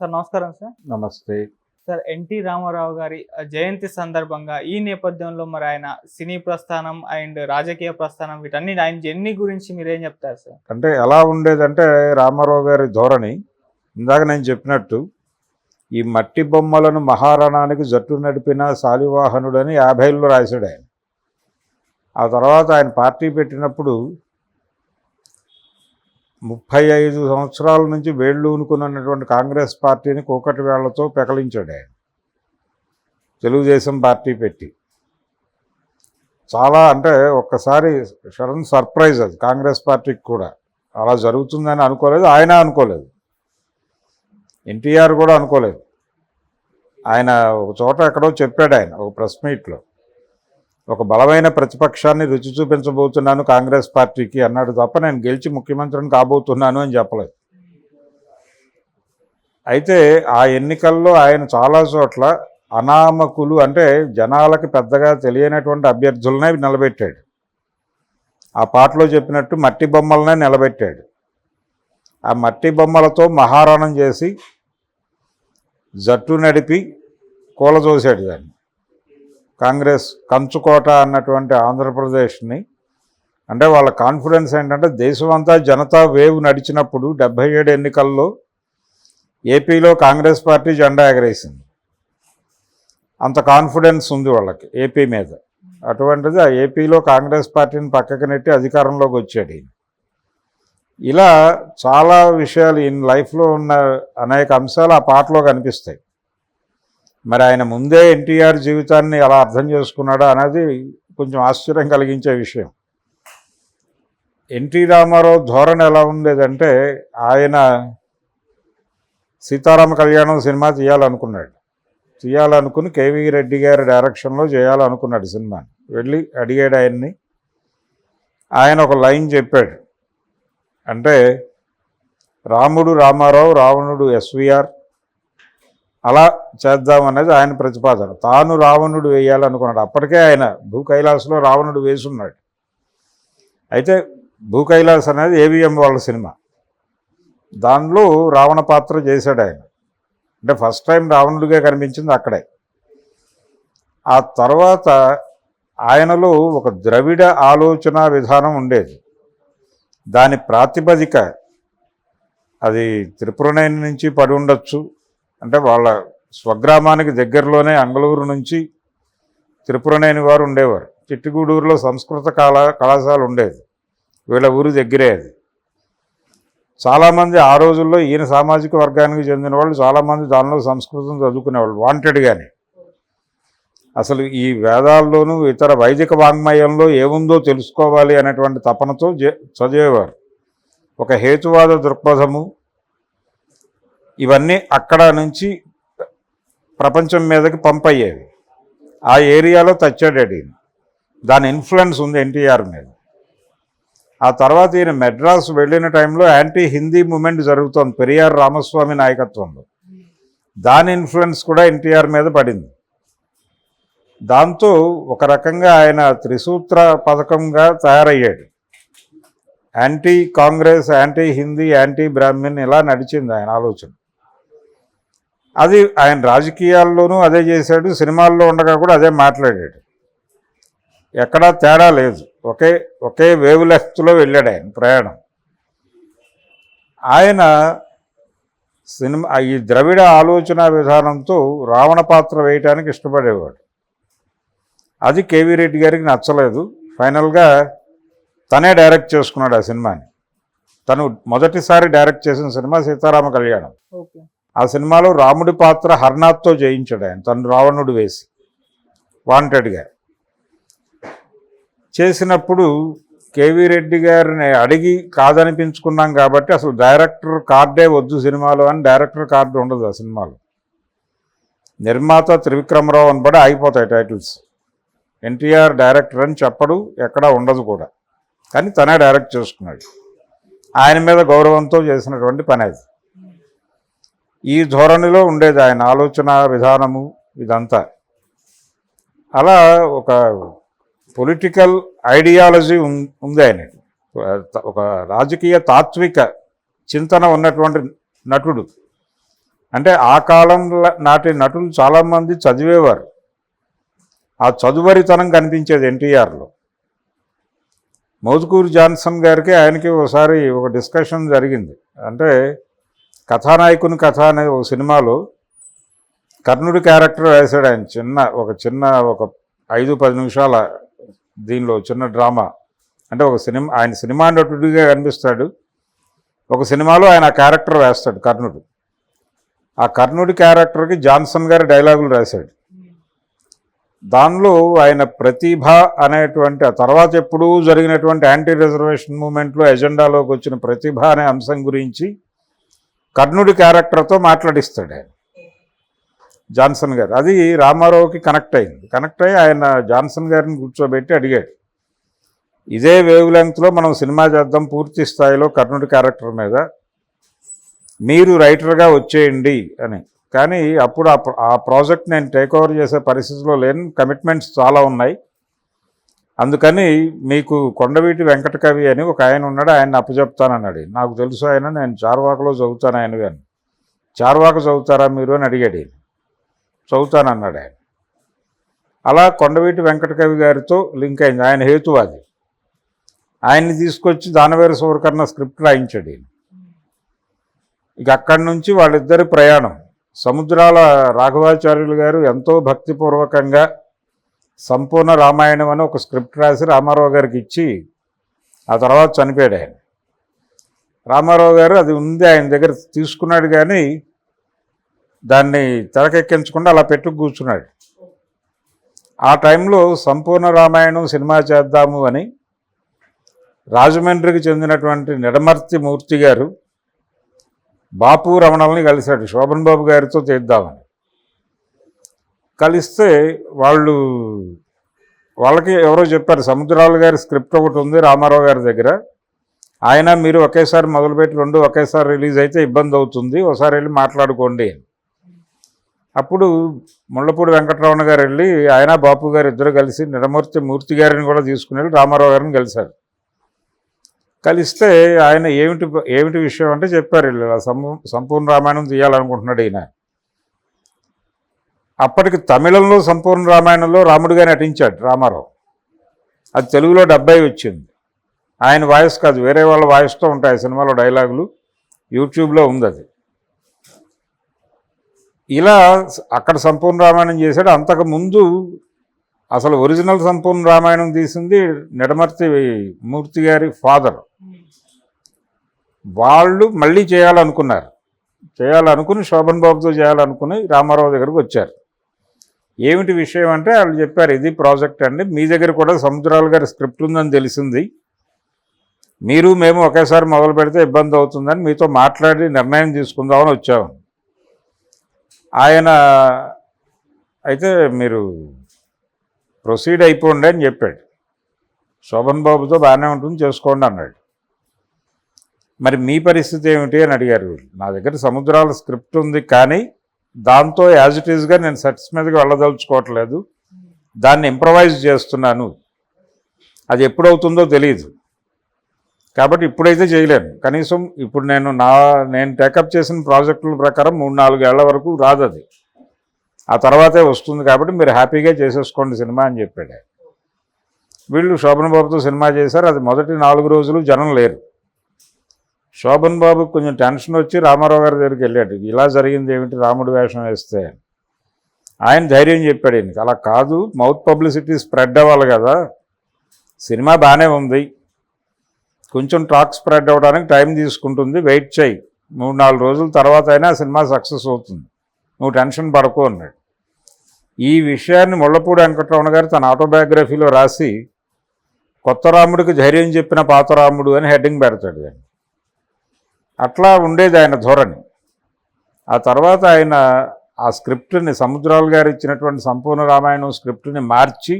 Sir నమస్కారం sir. నమస్తే. Sir NT Ramarao గారి జయంతి సందర్భంగా ఈ నేపథ్యంలో మరి ఆయన సినీ ప్రస్థానం అండ్ రాజకీయ ప్రస్థానం వీటన్ని ఆయన జర్నీ గురించి మీరేం చెప్తారు సార్? అంటే ఎలా ఉండేదంటే రామారావు గారి ధోరణి ఇందాక నేను చెప్పినట్టు ఈ మట్టి బొమ్మలను మహారణానికి జట్టు నడిపిన శాలివాహనుడని 50లో రాశాడు ఆయన. ఆ తర్వాత ఆయన పార్టీ పెట్టినప్పుడు 35 సంవత్సరాల నుంచి వేళ్ళూనుకున్నటువంటి కాంగ్రెస్ పార్టీని కూకటి వేళ్లతో పెకలించాడు ఆయన తెలుగుదేశం పార్టీ పెట్టి. చాలా అంటే ఒక్కసారి సడన్ సర్ప్రైజ్ అది కాంగ్రెస్ పార్టీకి కూడా. అలా జరుగుతుందని అనుకోలేదు, ఆయన అనుకోలేదు, ఎన్టీఆర్ కూడా అనుకోలేదు. ఆయన ఒక చోట ఎక్కడో చెప్పాడు ఆయన ఒక ప్రెస్ మీట్లో, ఒక బలమైన ప్రతిపక్షాన్ని రుచి చూపించబోతున్నాను కాంగ్రెస్ పార్టీకి అన్నాడు తప్ప నేను గెలిచి ముఖ్యమంత్రిని కాబోతున్నాను అని చెప్పలేదు. అయితే ఆ ఎన్నికల్లో ఆయన చాలా చోట్ల అనామకులు అంటే జనాలకి పెద్దగా తెలియనటువంటి అభ్యర్థులనే నిలబెట్టాడు. ఆ పాటలో చెప్పినట్టు మట్టి బొమ్మలనే నిలబెట్టాడు. ఆ మట్టి బొమ్మలతో మహారణం చేసి జట్టు నడిపి కూలదోశాడు దాన్ని. కాంగ్రెస్ కంచుకోట అన్నటువంటి ఆంధ్రప్రదేశ్ని, అంటే వాళ్ళ కాన్ఫిడెన్స్ ఏంటంటే దేశం అంతా జనతా వేవ్ నడిచినప్పుడు 77 ఎన్నికల్లో ఏపీలో కాంగ్రెస్ పార్టీ జెండా ఎగరేసింది. అంత కాన్ఫిడెన్స్ ఉంది వాళ్ళకి ఏపీ మీద. అటువంటిది ఆ ఏపీలో కాంగ్రెస్ పార్టీని పక్కకి నెట్టి అధికారంలోకి వచ్చాడు ఈయన. ఇలా చాలా విషయాలు ఈయన లైఫ్లో ఉన్న అనేక అంశాలు ఆ పాటలో కనిపిస్తాయి. మరి ఆయన ముందే ఎన్టీఆర్ జీవితాన్ని ఎలా అర్థం చేసుకున్నాడో అనేది కొంచెం ఆశ్చర్యం కలిగించే విషయం. ఎన్టీ రామారావు ధోరణి ఎలా ఉండేదంటే ఆయన సీతారామ కళ్యాణం సినిమా తీయాలనుకుని కేవీ రెడ్డి గారి డైరెక్షన్లో చేయాలనుకున్నాడు సినిమాని. వెళ్ళి అడిగాడు ఆయన్ని. ఆయన ఒక లైన్ చెప్పాడు, అంటే రాముడు రామారావు, రావణుడు ఎస్వీఆర్, అలా చేద్దామనేది ఆయన ప్రతిపాదన. తాను రావణుడు వేయాలనుకున్నాడు. అప్పటికే ఆయన భూ కైలాసలో రావణుడు వేసున్నాడు. అయితే భూ కైలాస్ అనేది ఏవిఎం వాళ్ళ సినిమా, దానిలో రావణ పాత్ర చేశాడు ఆయన. అంటే ఫస్ట్ టైం రావణుడిగా కనిపించింది అక్కడే. ఆ తర్వాత ఆయనలో ఒక ద్రవిడ ఆలోచన విధానం ఉండేది. దాని ప్రాతిపదిక అది త్రిపురనేని నుంచి పడి ఉండొచ్చు. అంటే వాళ్ళ స్వగ్రామానికి దగ్గరలోనే అంగళూరు నుంచి త్రిపురనేని వారు ఉండేవారు. చిట్టిగూడూరులో సంస్కృత కళాశాల ఉండేది, వీళ్ళ ఊరు దగ్గరే అది. చాలామంది ఆ రోజుల్లో ఈయన సామాజిక వర్గానికి చెందిన వాళ్ళు చాలామంది దానిలో సంస్కృతం చదువుకునేవాళ్ళు వాంటెడ్గానే. అసలు ఈ వేదాల్లోనూ ఇతర వైదిక వాంగ్మయంలో ఏముందో తెలుసుకోవాలి అనేటువంటి తపనతో చదివేవారు. ఒక హేతువాద దృక్పథము ఇవన్నీ అక్కడ నుంచి ప్రపంచం మీదకి పంపయ్యేవి. ఆ ఏరియాలో తెచ్చాడు ఈయన. దాని ఇన్ఫ్లుయెన్స్ ఉంది ఎన్టీఆర్ మీద. ఆ తర్వాత ఈయన మెడ్రాస్ వెళ్ళిన టైంలో యాంటీ హిందీ మూమెంట్ జరుగుతోంది పెరియార్ రామస్వామి నాయకత్వంలో. దాని ఇన్ఫ్లుయెన్స్ కూడా ఎన్టీఆర్ మీద పడింది. దాంతో ఒక రకంగా ఆయన త్రిసూత్ర పథకంగా తయారయ్యాడు. Anti Congress, anti Hindi, anti Brahmin, ఇలా నడిచింది ఆయన ఆలోచన. అది ఆయన రాజకీయాల్లోనూ అదే చేశాడు, సినిమాల్లో ఉండగా కూడా అదే మాట్లాడాడు. ఎక్కడా తేడా లేదు, ఒకే వేవ్ లెంగ్త్లో వెళ్ళాడు ఆయన ప్రయాణం. ఆయన ఈ ద్రవిడ ఆలోచన విధానంతో రావణ పాత్ర వేయటానికి ఇష్టపడేవాడు. అది కేవీ రెడ్డి గారికి నచ్చలేదు. ఫైనల్గా తనే డైరెక్ట్ చేసుకున్నాడు ఆ సినిమాని. తను మొదటిసారి డైరెక్ట్ చేసిన సినిమా సీతారామ కళ్యాణం. ఆ సినిమాలో రాముడి పాత్ర హర్నాథ్తో చేయించాడు ఆయన, తను రావణుడు వేసి వాంటెడ్గా చేసినప్పుడు. కేవీ రెడ్డి గారిని అడిగి కాదనిపించుకున్నాం కాబట్టి అసలు డైరెక్టర్ కార్డే వద్దు సినిమాలో అని, డైరెక్టర్ కార్డు ఉండదు ఆ సినిమాలో. నిర్మాత త్రివిక్రమరావు అని పడి ఆగిపోతాయి టైటిల్స్. ఎన్టీఆర్ డైరెక్టర్ అని చెప్పడు, ఎక్కడా ఉండదు కూడా. కానీ తనే డైరెక్ట్ చేసుకున్నాడు. ఆయన మీద గౌరవంతో చేసినటువంటి పని అది. ఈ ధోరణిలో ఉండేది ఆయన ఆలోచన విధానము ఇదంతా. అలా ఒక పొలిటికల్ ఐడియాలజీ ఉంది ఆయన. ఒక రాజకీయ తాత్విక చింతన ఉన్నటువంటి నటుడు. అంటే ఆ కాలంలో నాటి నటులు చాలామంది చదివేవారు. ఆ చదువరితనం కనిపించేది ఎన్టీఆర్లో. మోదుకూరి జాన్సన్ గారికి ఆయనకి ఒకసారి ఒక డిస్కషన్ జరిగింది. అంటే కథానాయకుని కథ అనే ఒక సినిమాలో కర్ణుడి క్యారెక్టర్ వేశాడు ఆయన. ఒక 5-10 నిమిషాల దీనిలో చిన్న డ్రామా. అంటే ఆయన సినిమా నటుడిగా కనిపిస్తాడు. ఒక సినిమాలో ఆయన ఆ క్యారెక్టర్ వేస్తాడు కర్ణుడు. ఆ కర్ణుడి క్యారెక్టర్కి జాన్సన్ గారి డైలాగులు రాశాడు. దానిలో ఆయన ప్రతిభ అనేటువంటి ఆ తర్వాత ఎప్పుడూ జరిగినటువంటి యాంటీ రిజర్వేషన్ మూమెంట్లో ఎజెండాలోకి వచ్చిన ప్రతిభ అనే అంశం గురించి కర్ణుడి క్యారెక్టర్తో మాట్లాడిస్తాడు ఆయన జాన్సన్ గారు. అది రామారావుకి కనెక్ట్ అయ్యి ఆయన జాన్సన్ గారిని కూర్చోబెట్టి అడిగాడు, ఇదే వేవ్ లెంగ్త్లో మనం సినిమా చేద్దాం పూర్తి స్థాయిలో కర్ణుడి క్యారెక్టర్ మీద, మీరు రైటర్గా వచ్చేయండి అని. కానీ అప్పుడు ఆ ప్రాజెక్ట్ నేను టేక్ ఓవర్ చేసే పరిస్థితిలో లేని, కమిట్మెంట్స్ చాలా ఉన్నాయి. అందుకని మీకు కొండవీటి వెంకట కవి అని ఒక ఆయన ఉన్నాడు, ఆయన అప్పచెప్తానన్నాడు. నాకు తెలుసు ఆయన, నేను చార్వాకలో చదువుతాను ఆయన కానీ. చార్వాక చదువుతారా మీరు అని అడిగాడు. చదువుతానన్నాడు ఆయన. అలా కొండవీటి వెంకట కవి గారితో లింక్ అయింది. ఆయన హేతువాది. ఆయన్ని తీసుకొచ్చి దానవేరు సూరకర్ణ స్క్రిప్ట్ రాయించాడు. ఇక అక్కడి నుంచి వాళ్ళిద్దరి ప్రయాణం. సముద్రాల రాఘవాచార్యులు గారు ఎంతో భక్తిపూర్వకంగా సంపూర్ణ రామాయణం అని ఒక స్క్రిప్ట్ రాసి రామారావు గారికి ఇచ్చి ఆ తర్వాత చనిపోయాడు ఆయన. రామారావు గారు అది ఉంది ఆయన దగ్గర తీసుకున్నాడు, కానీ దాన్ని తెరకెక్కించకుండా అలా పెట్టు కూర్చున్నాడు. ఆ టైంలో సంపూర్ణ రామాయణం సినిమా చేద్దాము అని రాజమండ్రికి చెందినటువంటి నిడమర్తి మూర్తి గారు బాపు రమణల్ని కలిశాడు, శోభన్ బాబు గారితో తీద్దామని. కలిస్తే వాళ్ళకి ఎవరో చెప్పారు, సముద్రాల గారి స్క్రిప్ట్ ఒకటి ఉంది రామారావు గారి దగ్గర, ఆయన మీరు ఒకేసారి మొదలుపెట్టి 2 ఒకేసారి రిలీజ్ అయితే ఇబ్బంది అవుతుంది, ఒకసారి వెళ్ళి మాట్లాడుకోండి. అప్పుడు ముళ్ళపూడి వెంకటరమణ గారు వెళ్ళి ఆయన బాపు గారు ఇద్దరు కలిసి నిడమూర్తి మూర్తి గారిని కూడా తీసుకుని వెళ్ళి రామారావు గారిని కలిశారు. కలిస్తే ఆయన ఏమిటి విషయం అంటే చెప్పారు, ఇలా సంపూర్ణ రామాయణం తీయాలనుకుంటున్నాడు ఈయన. అప్పటికి తమిళంలో సంపూర్ణ రామాయణంలో రాముడిగా నటించాడు రామారావు. అది తెలుగులో 70 వచ్చింది. ఆయన వాయిస్ కాదు, వేరే వాళ్ళ వాయిస్తో ఉంటాయి సినిమాలో డైలాగులు, యూట్యూబ్లో ఉంది అది. ఇలా అక్కడ సంపూర్ణ రామాయణం చేశాడు. అంతకుముందు అసలు ఒరిజినల్ సంపూర్ణ రామాయణం తీసింది నిడమర్తి మూర్తి గారి ఫాదర్. వాళ్ళు మళ్ళీ చేయాలనుకుని శోభన్ బాబుతో చేయాలనుకుని రామారావు దగ్గరకు వచ్చారు. ఏమిటి విషయం అంటే వాళ్ళు చెప్పారు, ఇది ప్రాజెక్ట్ అండి, మీ దగ్గర కూడా సముద్రాల గారి స్క్రిప్ట్ ఉందని తెలిసింది, మీరు మేము ఒకేసారి మొదలు పెడితే ఇబ్బంది అవుతుందని మీతో మాట్లాడి నిర్ణయం తీసుకుందామని వచ్చాము. ఆయన అయితే మీరు ప్రొసీడ్ అయిపోండి అని చెప్పాడు. శోభన్ బాబుతో బాగానే ఉంటుంది, చేసుకోండి అన్నాడు. మరి మీ పరిస్థితి ఏమిటి అని అడిగారు. నా దగ్గర సముద్రాల స్క్రిప్ట్ ఉంది, కానీ దాంతో యాజ్ ఇట్ ఈజ్గా నేను సెట్స్ మీదకి వెళ్ళదలుచుకోవట్లేదు, దాన్ని ఇంప్రవైజ్ చేస్తున్నాను, అది ఎప్పుడవుతుందో తెలియదు, కాబట్టి ఇప్పుడైతే చేయలేను. కనీసం ఇప్పుడు నేను టేకప్ చేసిన ప్రాజెక్టుల ప్రకారం 3-4 ఏళ్ల వరకు రాదు, అది ఆ తర్వాతే వస్తుంది, కాబట్టి మీరు హ్యాపీగా చేసేసుకోండి సినిమా అని చెప్పాడు. వీళ్ళు శోభన్ బాబుతో సినిమా చేశారు. అది మొదటి 4 రోజులు జనం లేరు. శోభన్ బాబు కొంచెం టెన్షన్ వచ్చి రామారావు గారి దగ్గరికి వెళ్ళాడు, ఇలా జరిగింది ఏమిటి రాముడి వేషం వేస్తే. ఆయన ధైర్యం చెప్పాడు ఈయనకి, అలా కాదు, మౌత్ పబ్లిసిటీ స్ప్రెడ్ అవ్వాలి కదా, సినిమా బాగానే ఉంది, కొంచెం టాక్ స్ప్రెడ్ అవ్వడానికి టైం తీసుకుంటుంది, వెయిట్ చేయి, 3-4 రోజుల తర్వాత అయినా సినిమా సక్సెస్ అవుతుంది, నువ్వు టెన్షన్ పడకు అన్నాడు. ఈ విషయాన్ని ముళ్ళపూడి వెంకటరమణ గారు తన ఆటోబయోగ్రఫీలో రాసి కొత్త రాముడికి ధైర్యం చెప్పిన పాత రాముడు అని హెడ్డింగ్ పెడతాడు. ఆయన అట్లా ఉండేది ఆయన ధోరణి. ఆ తర్వాత ఆయన ఆ స్క్రిప్ట్ని సముద్రాల గారు ఇచ్చినటువంటి సంపూర్ణ రామాయణం స్క్రిప్ట్ని మార్చి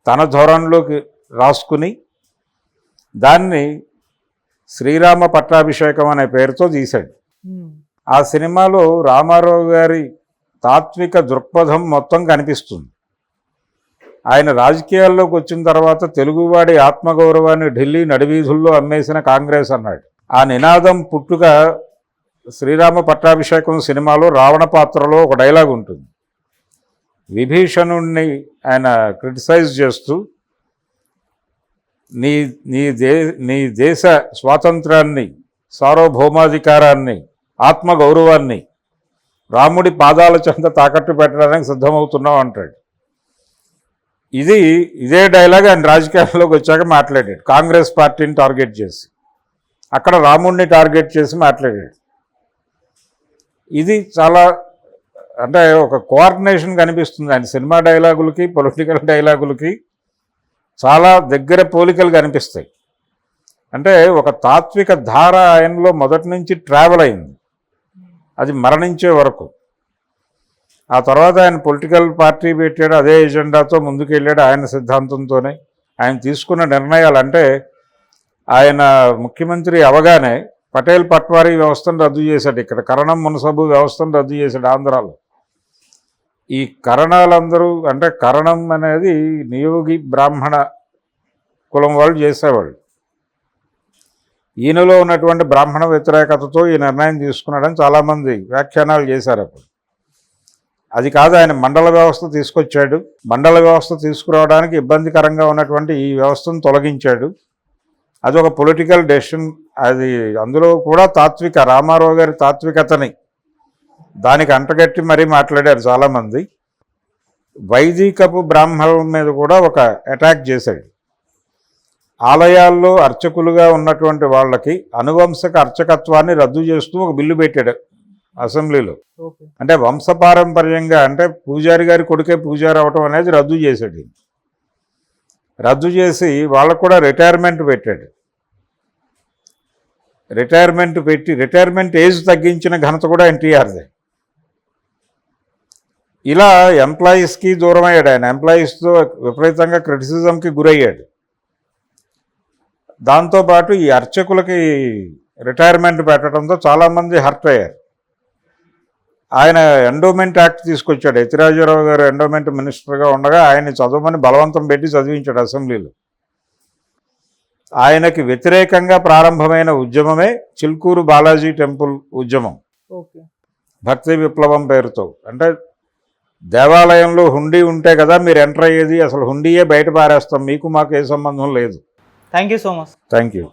తన ధోరణిలోకి రాసుకుని దాన్ని శ్రీరామ పట్టాభిషేకం అనే పేరుతో తీశాడు. ఆ సినిమాలో రామారావు గారి తాత్విక దృక్పథం మొత్తం కనిపిస్తుంది. ఆయన రాజకీయాల్లోకి వచ్చిన తర్వాత తెలుగువాడి ఆత్మగౌరవాన్ని ఢిల్లీ నడివీధుల్లో అమ్మేసిన కాంగ్రెస్ అన్నాడు. ఆ నినాదం పుట్టుక శ్రీరామ పట్టాభిషేకం సినిమాలో రావణ పాత్రలో ఒక డైలాగ్ ఉంటుంది. విభీషణుణ్ణి ఆయన క్రిటిసైజ్ చేస్తూ నీ నీ దేశ స్వాతంత్రాన్ని, సార్వభౌమాధికారాన్ని, ఆత్మగౌరవాన్ని రాముడి పాదాల చెంత తాకట్టు పెట్టడానికి సిద్ధమవుతున్నావు అంటాడు. ఇదే డైలాగ్ ఆయన రాజకీయాల్లోకి వచ్చాక మాట్లాడాడు. కాంగ్రెస్ పార్టీని టార్గెట్ చేసి, అక్కడ రాముడిని టార్గెట్ చేసి మాట్లాడాడు. ఇది చాలా అంటే ఒక కోఆర్డినేషన్ కనిపిస్తుంది ఆయన సినిమా డైలాగులకి, పొలిటికల్ డైలాగులకి చాలా దగ్గర పోలికలు కనిపిస్తాయి. అంటే ఒక తాత్విక ధార ఆయనలో మొదటి నుంచి ట్రావెల్ అయింది, అది మరణించే వరకు. ఆ తర్వాత ఆయన పొలిటికల్ పార్టీ పెట్టాడు, అదే ఎజెండాతో ముందుకెళ్ళాడు. ఆయన సిద్ధాంతంతోనే ఆయన తీసుకున్న నిర్ణయాలు, అంటే ఆయన ముఖ్యమంత్రి అవగానే పటేల్ పట్వారీ వ్యవస్థను రద్దు చేశాడు. ఇక్కడ కరణం మునసబు వ్యవస్థను రద్దు చేశాడు ఆంధ్రాలో. ఈ కరణాలందరూ, అంటే కరణం అనేది నియోగి బ్రాహ్మణ కులం వాళ్ళు చేసేవాళ్ళు. ఈయనలో ఉన్నటువంటి బ్రాహ్మణ వ్యతిరేకతతో ఈ నిర్ణయం తీసుకున్నాడని చాలామంది వ్యాఖ్యానాలు చేశారు. అప్పుడు అది కాదు, ఆయన మండల వ్యవస్థ తీసుకొచ్చాడు. మండల వ్యవస్థ తీసుకురావడానికి ఇబ్బందికరంగా ఉన్నటువంటి ఈ వ్యవస్థను తొలగించాడు. అది ఒక పొలిటికల్ డెసిషన్. అది అందులో కూడా రామారావు గారి తాత్వికతని దానికి అంటగట్టి మరీ మాట్లాడారు చాలామంది. వైదికపు బ్రాహ్మణుల మీద కూడా ఒక అటాక్ చేశాడు. ఆలయాల్లో అర్చకులుగా ఉన్నటువంటి వాళ్ళకి అనువంశక అర్చకత్వాన్ని రద్దు చేస్తూ ఒక బిల్లు పెట్టాడు అసెంబ్లీలో. అంటే వంశపారంపర్యంగా, అంటే పూజారి గారి కొడుకే పూజారి అవటం అనేది రద్దు చేశాడు. రద్దు చేసి వాళ్ళకు కూడా రిటైర్మెంట్ పెట్టాడు. రిటైర్మెంట్ ఏజ్ తగ్గించిన ఘనత కూడా ఎన్టీఆర్దే. ఇలా ఎంప్లాయీస్కి దూరం అయ్యాడు ఆయన. ఎంప్లాయీస్తో విపరీతంగా క్రిటిసిజంకి గురయ్యాడు. దాంతోపాటు ఈ అర్చకులకి రిటైర్మెంట్ పెట్టడంతో చాలామంది హర్ట్ అయ్యారు. ఆయన ఎండోమెంట్ యాక్ట్ తీసుకొచ్చాడు. యతిరాజరావు గారు ఎండోమెంట్ మినిస్టర్గా ఉండగా ఆయన్ని చదవమని బలవంతం పెట్టి చదివించాడు అసెంబ్లీలో. ఆయనకి వ్యతిరేకంగా ప్రారంభమైన ఉద్యమమే చిల్కూరు బాలాజీ టెంపుల్ ఉద్యమం, భక్తి విప్లవం పేరుతో. అంటే దేవాలయంలో హుండీ ఉంటే కదా మీరు ఎంటర్ అయ్యేది, అసలు హుండీయే బయట పారేస్తాం, మీకు మాకు ఏ సంబంధం లేదు. Thank you so much. Thank you.